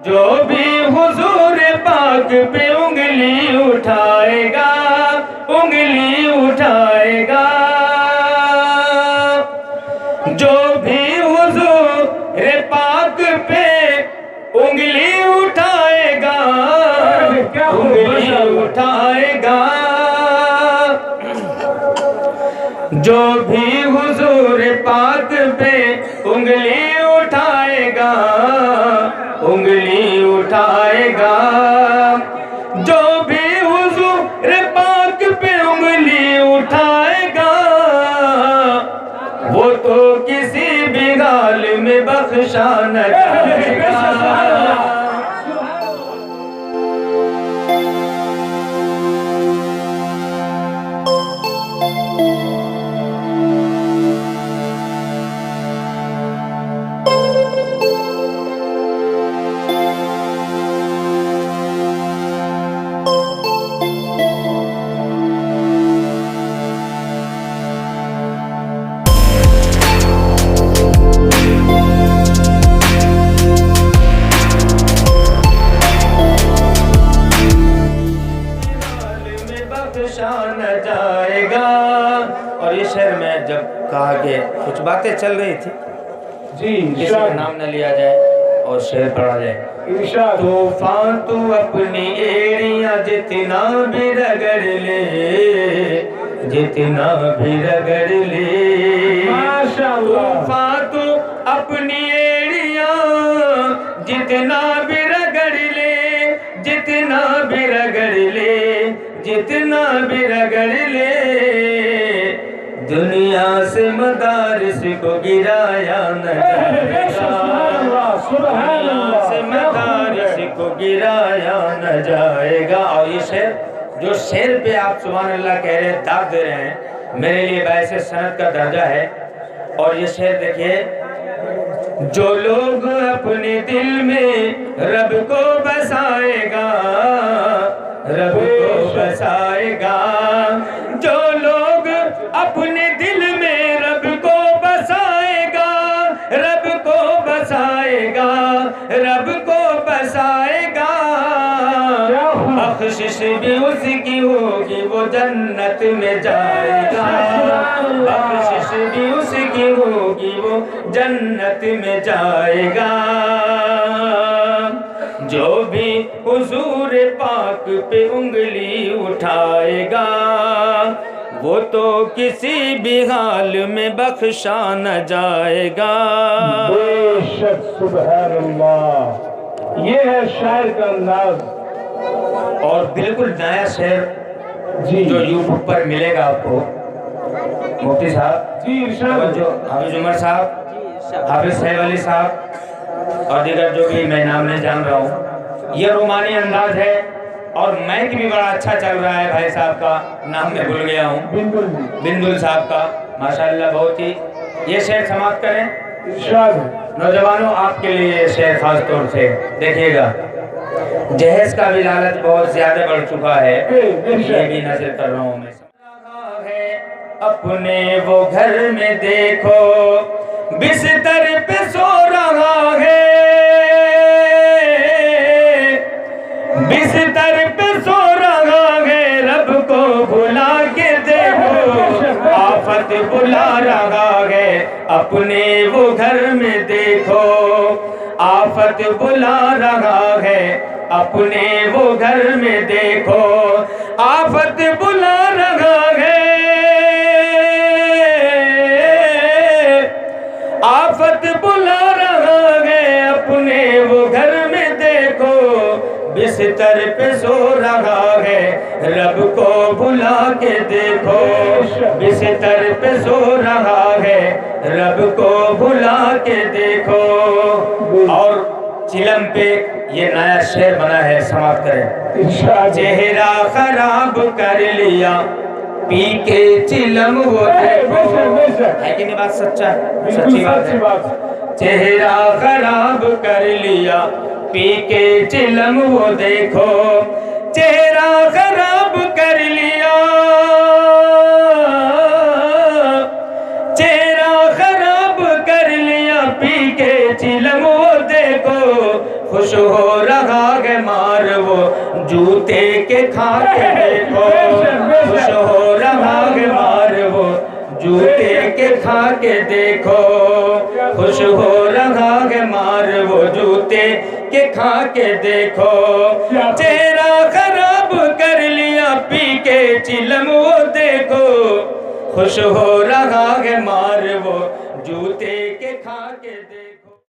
جو بھی حضور پاک پہ انگلی اٹھائے گا، انگلی اٹھائے گا، جو بھی حضور پاک پہ انگلی اٹھائے گا، انگلی اٹھائے گا، جو بھی حضور پاک پہ انگلی اٹھائے گا، انگلی اٹھائے گا، جو بھی حضور پاک پہ انگلی اٹھائے گا، وہ تو کسی بھی حال میں بخشا نہ جائے گا۔ نہ جائے گا۔ اور یہ شعر میں جب کہا کہ کچھ باتیں چل رہی تھی جی کسی کا نام نہ لیا جائے اور شعر پڑھا جائے۔ طوفان تو اپنی ایڑیاں جتنا بھی رگڑ لے، جتنا بھی رگڑ لے، طوفان تو اپنی ایڑیاں جتنا بھی رگڑ لے، جتنا بھی رگڑ لے، جتنا بھی رگڑ لے، دنیا سے مدارس کو گرایا نہ جائے گا، دنیا سے مدارس کو گرایا نہ جائے گا۔ اور یہ شعر جو شعر پہ آپ سبحان اللہ کہہ رہے ہیں، داد دے رہے ہیں، میرے لیے باعث سند کا درجہ ہے۔ اور یہ شعر دیکھیے، جو لوگ اپنے دل میں رب کو بسائے گا، رب کو بسائے گا، جو لوگ اپنے دل میں رب کو بسائے گا، رب کو بسائے گا، رب کو بسائے گا، بخشش بھی اس کی ہوگی، وہ جنت میں جائے گا، بخشش بھی اس کی ہوگی، وہ جنت میں جائے گا، جو بھی حضور پاک پہ انگلی اٹھائے گا، وہ تو کسی بھی حال میں بخشا نہ جائے گا۔ بے شک سبحان اللہ، یہ ہے شاعر کا انداز۔ اور بالکل نیا شعر جی جو یوٹیوب پر ملے گا آپ کو، مفتی صاحب جی ارشاد، جو حافظ عمر صاحب، حافظ صاحب علی صاحب اور دیگر جو بھی میں نام نہیں جان رہا ہوں، یہ رومانی انداز ہے اور مائک بھی بڑا اچھا چل رہا ہے۔ بھائی صاحب کا نام میں بھول گیا ہوں، بندل صاحب کا، ماشاءاللہ بہت ہی۔ یہ شعر سماعت کریں ارشاد۔ نوجوانوں، آپ کے لیے یہ شعر خاص طور سے دیکھیے گا۔ جہیز کا بھی لالچ بہت زیادہ بڑھ چکا ہے، یہ بھی نظر کر رہا ہوں میں۔ اپنے وہ گھر میں دیکھو، بستر پہ سو رہا ہے، بستر پہ سو رہا ہے، رب کو بلا کے دیکھو، آفت بلا رہا ہے، اپنے وہ گھر میں دیکھو، آفت بلا رہا ہے، اپنے وہ گھر میں دیکھو، آفت بلا رہا ہے، آفت بلا رہا ہے، اپنے وہ گھر میں دیکھو، بستر پہ سو رہا ہے، رب کو بلا کے دیکھو، بستر پہ سو رہا ہے، رب کو بلا کے دیکھو۔ اور چلم پہ یہ نیا شعر بنا ہے، سماعت کریں۔ چہرہ خراب کر لیا پی کے چلم وہ دیکھو، ہے کہ نہیں بات سچا ہے؟ سچی بات ہے۔ چہرہ خراب کر لیا پی کے چلم وہ دیکھو، چہرہ خراب کر لیا، چہرہ خراب کر لیا پی کے چلم وہ دیکھو، خوش خوش ہو رہا ہے مار وہ جوتے کے کھا کے دیکھو خوش ہو رہا ہے مار وہ جوتے کے کھا کے دیکھو خوش ہو رہا ہے مار وہ جوتے کے کھا کے دیکھو چہرہ خراب کر لیا پی کے چلم وہ دیکھو خوش ہو رہا ہے مار وہ جوتے کے کھا کے دیکھو